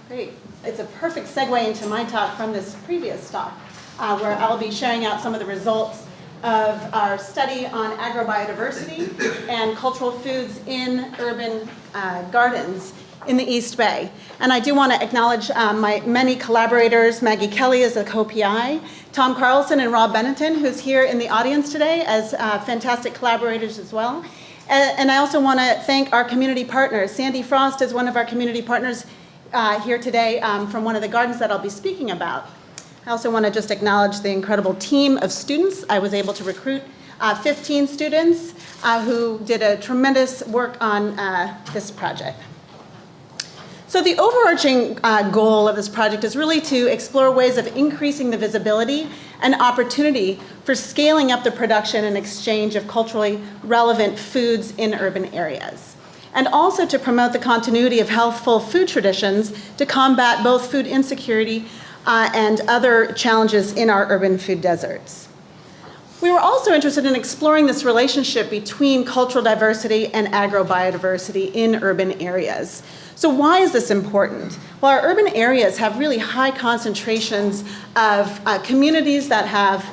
Great. It's a perfect segue into my talk from this previous talk, where I'll be sharing out some of the results of our study on agro-biodiversity and cultural foods in urban gardens in the East Bay. And I do want to acknowledge my many collaborators. Maggie Kelly is a co-PI, Tom Carlson and Rob Benetton, who's here in the audience today as fantastic collaborators as well. And I also want to thank our community partners. Sandy Frost is one of our community partners here today from one of the gardens that I'll be speaking about. I also want to just acknowledge the incredible team of students. I was able to recruit 15 students who did a tremendous work on this project. So the overarching goal of this project is really to explore ways of increasing the visibility and opportunity for scaling up the production and exchange of culturally relevant foods in urban areas, and also to promote the continuity of healthful food traditions to combat both food insecurity and other challenges in our urban food deserts. We were also interested in exploring this relationship between cultural diversity and agro-biodiversity in urban areas. So why is this important? Well, our urban areas have really high concentrations of communities that have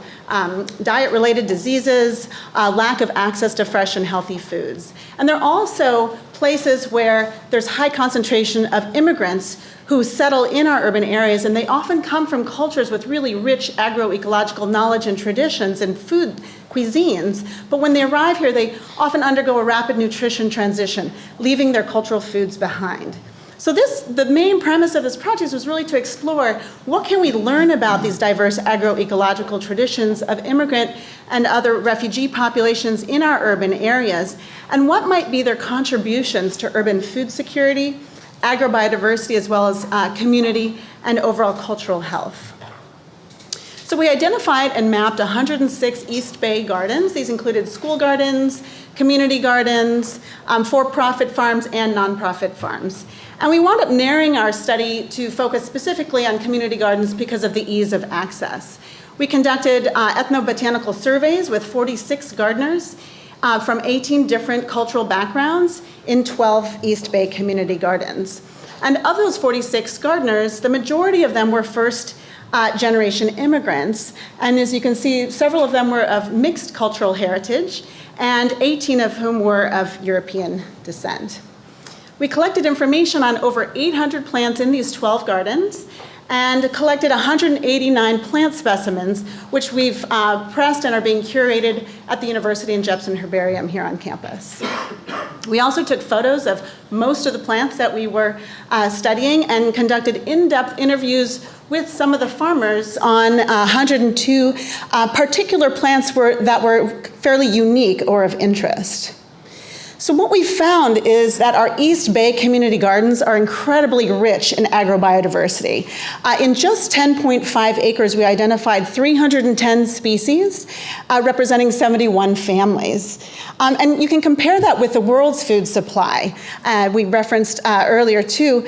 diet-related diseases, lack of access to fresh and healthy foods. And they're also places where there's high concentration of immigrants who settle in our urban areas, and they often come from cultures with really rich agroecological knowledge and traditions and food cuisines, but when they arrive here, they often undergo a rapid nutrition transition, leaving their cultural foods behind. So the main premise of this project was really to explore what can we learn about these diverse agroecological traditions of immigrant and other refugee populations in our urban areas, and what might be their contributions to urban food security, agro-biodiversity, as well as community and overall cultural health. So we identified and mapped 106 East Bay gardens. These included school gardens, community gardens, for-profit farms, and nonprofit farms. And we wound up narrowing our study to focus specifically on community gardens because of the ease of access. We conducted ethnobotanical surveys with 46 gardeners from 18 different cultural backgrounds in 12 East Bay community gardens. And of those 46 gardeners, the majority of them were first-generation immigrants. And as you can see, several of them were of mixed cultural heritage, and 18 of whom were of European descent. We collected information on over 800 plants in these 12 gardens and collected 189 plant specimens, which we've pressed and are being curated at the University and Jepson Herbarium here on campus. We also took photos of most of the plants that we were studying and conducted in-depth interviews with some of the farmers on 102 particular plants that were fairly unique or of interest. So what we found is that our East Bay community gardens are incredibly rich in agro-biodiversity. In just 10.5 acres, we identified 310 species, representing 71 families. And you can compare that with the world's food supply. We referenced earlier too.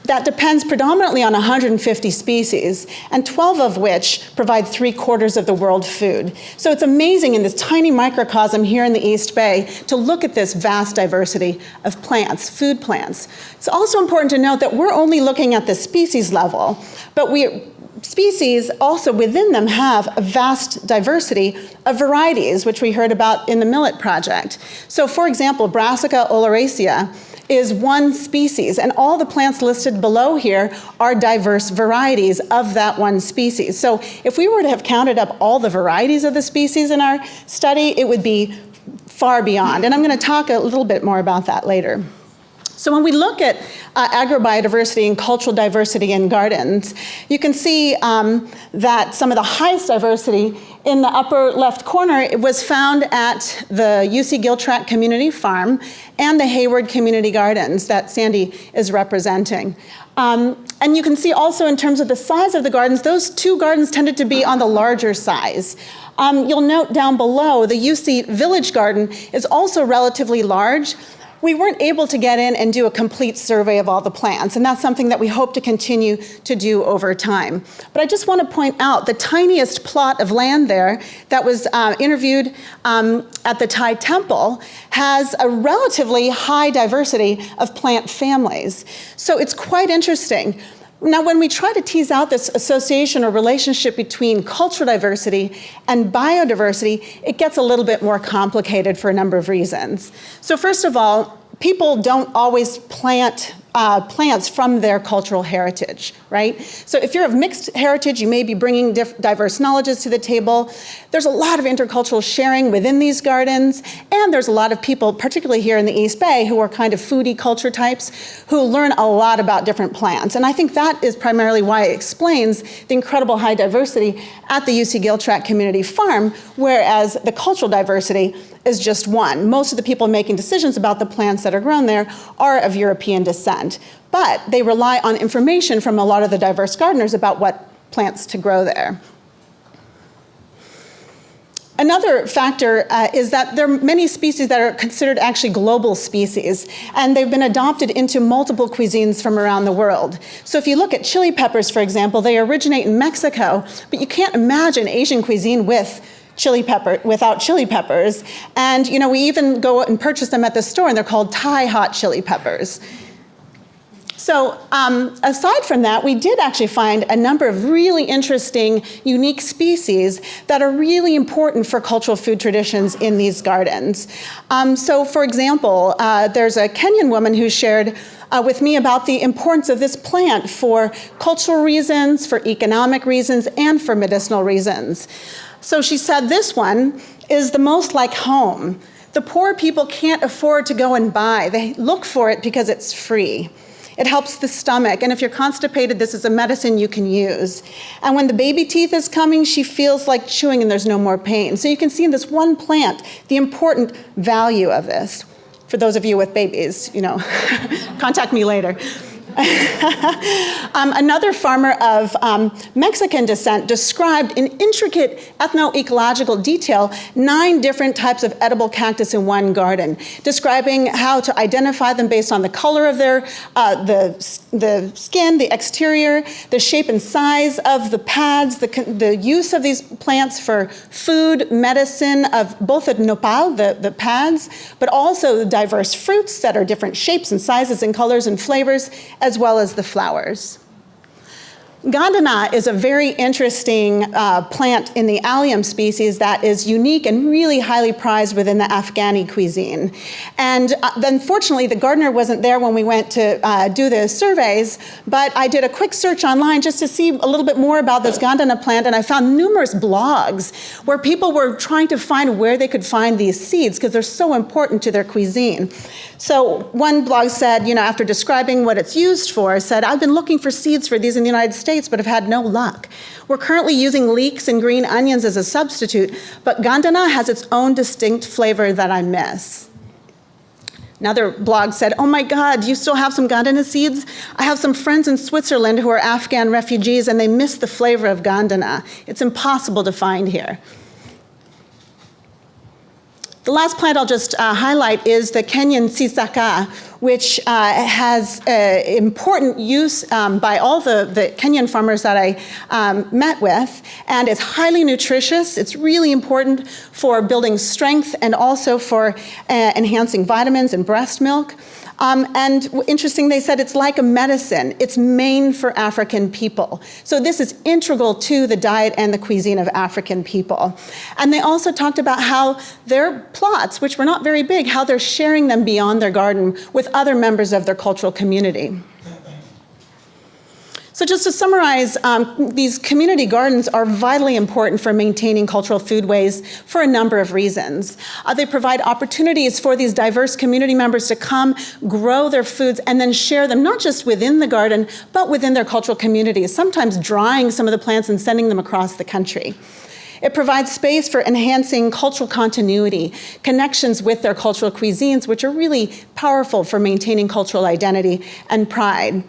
That depends predominantly on 150 species, and 12 of which provide 3/4 of the world food. So it's amazing in this tiny microcosm here in the East Bay to look at this vast diversity of plants, food plants. It's also important to note that we're only looking at the species level, but species also within them have a vast diversity of varieties, which we heard about in the millet project. So for example, Brassica oleracea is one species, and all the plants listed below here are diverse varieties of that one species. So if we were to have counted up all the varieties of the species in our study, it would be far beyond, and I'm going to talk a little bit more about that later. So when we look at agro-biodiversity and cultural diversity in gardens, you can see that some of the highest diversity in the upper left corner was found at the UC Giltrap Community Farm and the Hayward Community Gardens that Sandy is representing. And you can see also in terms of the size of the gardens, those two gardens tended to be on the larger size. You'll note down below, the UC Village Garden is also relatively large, we weren't able to get in and do a complete survey of all the plants, and that's something that we hope to continue to do over time. But I just want to point out the tiniest plot of land there that was interviewed at the Thai temple has a relatively high diversity of plant families. So it's quite interesting. Now, when we try to tease out this association or relationship between cultural diversity and biodiversity, it gets a little bit more complicated for a number of reasons. So first of all, people don't always plant plants from their cultural heritage, right? So if you're of mixed heritage, you may be bringing diverse knowledges to the table. There's a lot of intercultural sharing within these gardens, and there's a lot of people, particularly here in the East Bay, who are kind of foodie culture types, who learn a lot about different plants. And I think that is primarily why it explains the incredible high diversity at the UC Giltrap Community Farm, whereas the cultural diversity is just one. Most of the people making decisions about the plants that are grown there are of European descent, but they rely on information from a lot of the diverse gardeners about what plants to grow there. Another factor is that there are many species that are considered actually global species, and they've been adopted into multiple cuisines from around the world. So if you look at chili peppers, for example, they originate in Mexico, but you can't imagine Asian cuisine without chili peppers. And we even go out and purchase them at the store, and they're called Thai hot chili peppers. So aside from that, we did actually find a number of really interesting, unique species that are really important for cultural food traditions in these gardens. So for example, there's a Kenyan woman who shared with me about the importance of this plant for cultural reasons, for economic reasons, and for medicinal reasons. So she said this one is the most like home. The poor people can't afford to go and buy. They look for it because it's free. It helps the stomach, and if you're constipated, this is a medicine you can use. And when the baby teeth is coming, she feels like chewing and there's no more pain. So you can see in this one plant the important value of this. For those of you with babies, contact me later. Another farmer of Mexican descent described in intricate ethno-ecological detail 9 different types of edible cactus in one garden, describing how to identify them based on the color of their, the skin, the exterior, the shape and size of the pads, the use of these plants for food, medicine, of both the nopal, the pads, but also the diverse fruits that are different shapes and sizes and colors and flavors, as well as the flowers. Gandana is a very interesting plant in the allium species that is unique and really highly prized within the Afghani cuisine. And unfortunately, the gardener wasn't there when we went to do the surveys, but I did a quick search online just to see a little bit more about this Gandana plant, and I found numerous blogs where people were trying to find where they could find these seeds because they're so important to their cuisine. So one blog said, after describing what it's used for, said, I've been looking for seeds for these in the United States, but have had no luck. We're currently using leeks and green onions as a substitute, but Gandana has its own distinct flavor that I miss. Another blog said, oh my God, do you still have some Gandana seeds? I have some friends in Switzerland who are Afghan refugees and they miss the flavor of Gandana. It's impossible to find here. The last plant I'll just highlight is the Kenyan sisaka, which has important use by all the Kenyan farmers that I met with, and it's highly nutritious. It's really important for building strength and also for enhancing vitamins and breast milk. And interesting, they said it's like a medicine. It's made for African people. So this is integral to the diet and the cuisine of African people. And they also talked about how their plots, which were not very big, how they're sharing them beyond their garden with other members of their cultural community. So just to summarize, these community gardens are vitally important for maintaining cultural foodways for a number of reasons. They provide opportunities for these diverse community members to come, grow their foods, and then share them, not just within the garden, but within their cultural communities, sometimes drying some of the plants and sending them across the country. It provides space for enhancing cultural continuity, connections with their cultural cuisines, which are really powerful for maintaining cultural identity and pride.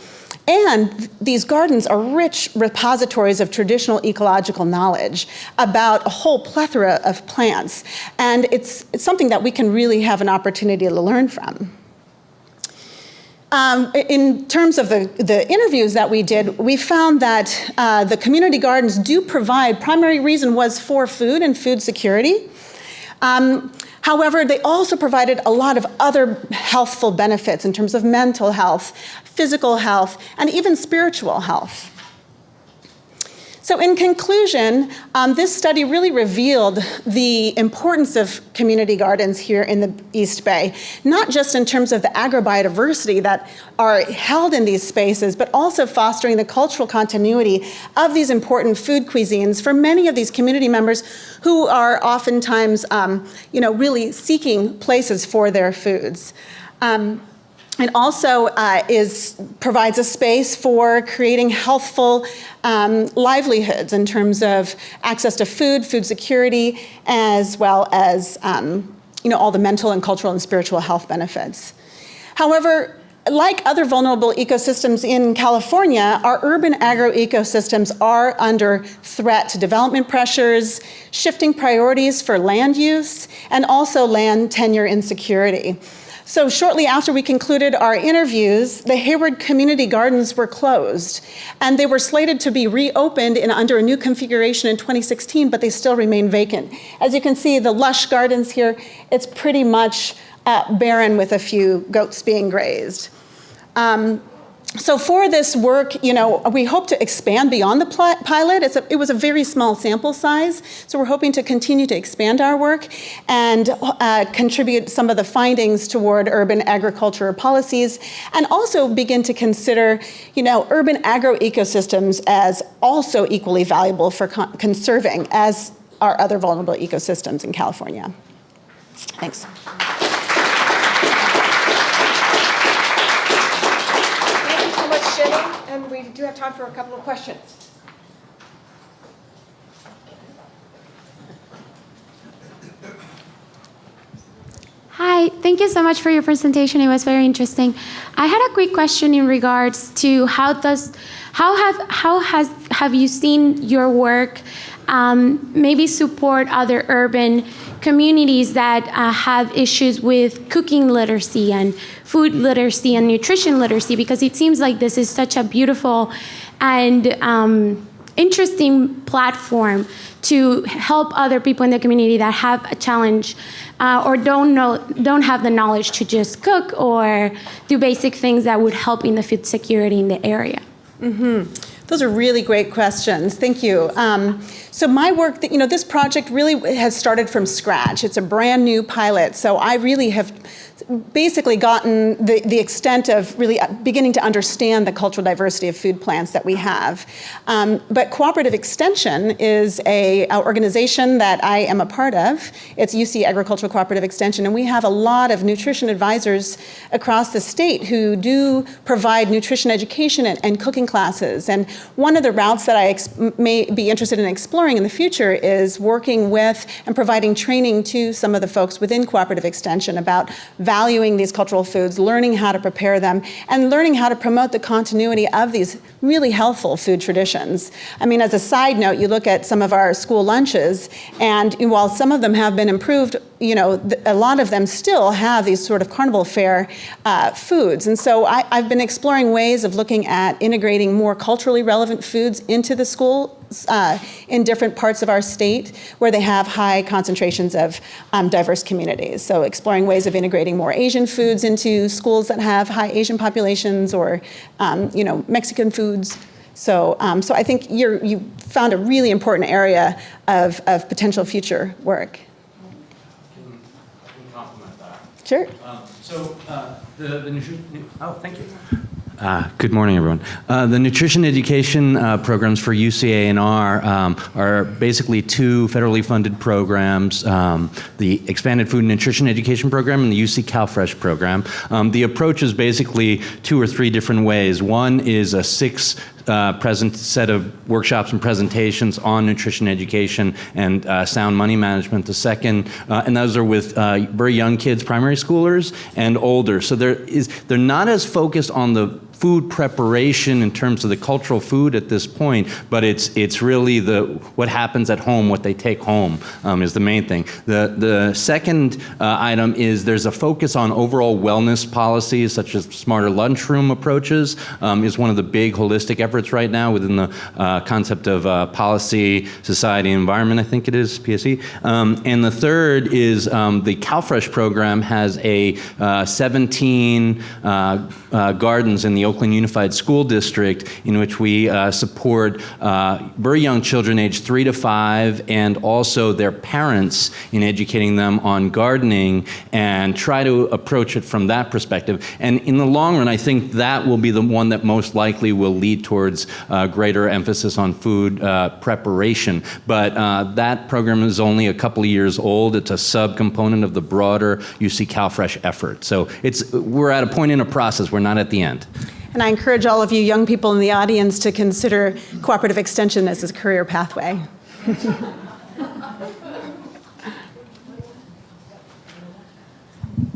And these gardens are rich repositories of traditional ecological knowledge about a whole plethora of plants. And it's something that we can really have an opportunity to learn from. in terms of the interviews that we did, we found that the community gardens do provide, primary reason was for food and food security. However, they also provided a lot of other healthful benefits in terms of mental health, physical health, and even spiritual health. So in conclusion, this study really revealed the importance of community gardens here in the East Bay, not just in terms of the agro-biodiversity that are held in these spaces, but also fostering the cultural continuity of these important food cuisines for many of these community members who are oftentimes really seeking places for their foods. It also provides a space for creating healthful livelihoods in terms of access to food, food security, as well as all the mental and cultural and spiritual health benefits. However, like other vulnerable ecosystems in California, our urban agro-ecosystems are under threat to development pressures, shifting priorities for land use, and also land tenure insecurity. So shortly after we concluded our interviews, the Hayward Community Gardens were closed, and they were slated to be reopened under a new configuration in 2016, but they still remain vacant. As you can see, the lush gardens here, it's pretty much barren with a few goats being grazed. So for this work, we hope to expand beyond the pilot. It was a very small sample size, so we're hoping to continue to expand our work and contribute some of the findings toward urban agriculture policies, and also begin to consider, urban agro-ecosystems as also equally valuable for conserving as are other vulnerable ecosystems in California. Thanks. And we do have time for a couple of questions. Hi, thank you so much for your presentation. It was very interesting. I had a quick question in regards to how have you seen your work maybe support other urban communities that have issues with cooking literacy and food literacy and nutrition literacy, because it seems like this is such a beautiful and interesting platform to help other people in the community that have a challenge or don't have the knowledge to just cook or do basic things that would help in the food security in the area. Mm-hmm. Those are really great questions. Thank you. So my work, this project really has started from scratch. It's a brand new pilot. So I really have basically gotten the extent of really beginning to understand the cultural diversity of food plants that we have. But Cooperative Extension is an organization that I am a part of. It's UC Agricultural Cooperative Extension, and we have a lot of nutrition advisors across the state who do provide nutrition education and cooking classes. And one of the routes that I may be interested in exploring in the future is working with and providing training to some of the folks within Cooperative Extension about valuing these cultural foods, learning how to prepare them, and learning how to promote the continuity of these really healthful food traditions. I mean, as a side note, you look at some of our school lunches, and while some of them have been improved, a lot of them still have these sort of carnival fare foods. And so I've been exploring ways of looking at integrating more culturally relevant foods into the school in different parts of our state where they have high concentrations of diverse communities. So exploring ways of integrating more Asian foods into schools that have high Asian populations, or Mexican foods. So I think you found a really important area of potential future work. I can compliment that. Sure. Thank you. Good morning, everyone. The nutrition education programs for UCA&R are basically two federally funded programs, the Expanded Food and Nutrition Education Program and the UC CalFresh program. The approach is basically 2 or 3 different ways. One is a 6 present set of workshops and presentations on nutrition education and sound money management. The second, and those are with very young kids, primary schoolers, and older. So they're not as focused on the food preparation in terms of the cultural food at this point, but it's really what happens at home, what they take home is the main thing. The second item is there's a focus on overall wellness policies such as smarter lunchroom approaches is one of the big holistic efforts right now within the concept of policy, society, environment, I think it is, PSE. And the third is the CalFresh program has a 17 gardens in the Oakland Unified School District in which we support very young children aged 3 to 5 and also their parents in educating them on gardening and try to approach it from that perspective. And in the long run, I think that will be the one that most likely will lead towards greater emphasis on food preparation. But that program is only a couple of years old. It's a subcomponent of the broader UC CalFresh effort. So we're at a point in a process. We're not at the end. And I encourage all of you young people in the audience to consider cooperative extension as a career pathway.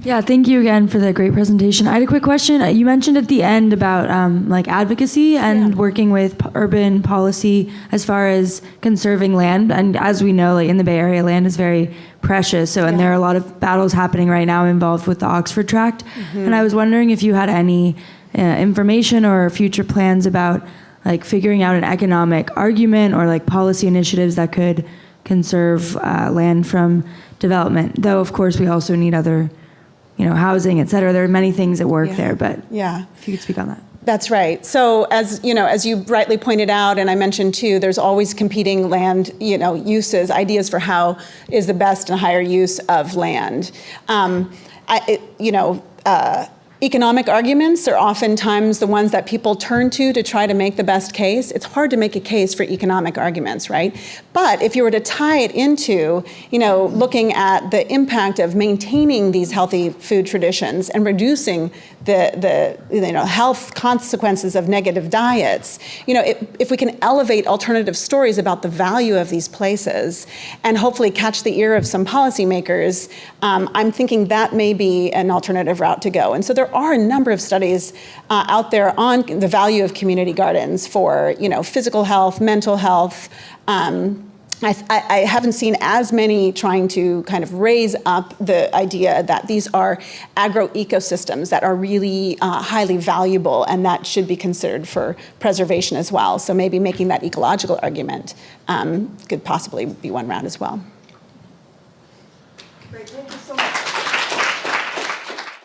Yeah, thank you again for the great presentation. I had a quick question. You mentioned at the end about like advocacy and working with urban policy as far as conserving land. And as we know, like in the Bay Area, land is very precious. So, and there are a lot of battles happening right now involved with the Oxford Tract. And I was wondering if you had any information or future plans about like figuring out an economic argument or like policy initiatives that could conserve land from development. Though, of course, we also need other housing, et cetera. There are many things at work there, but if you could speak on that. That's right. So as you rightly pointed out, and I mentioned too, there's always competing land, uses, ideas for how is the best and higher use of land. Economic arguments are oftentimes the ones that people turn to try to make the best case. It's hard to make a case for economic arguments, right? But if you were to tie it into, looking at the impact of maintaining these healthy food traditions and reducing the health consequences of negative diets, if we can elevate alternative stories about the value of these places and hopefully catch the ear of some policymakers, I'm thinking that may be an alternative route to go. And so there are a number of studies out there on the value of community gardens for, physical health, mental health. I haven't seen as many trying to kind of raise up the idea that these are agro-ecosystems that are really highly valuable and that should be considered for preservation as well. So maybe making that ecological argument could possibly be one route as well. Great, thank you.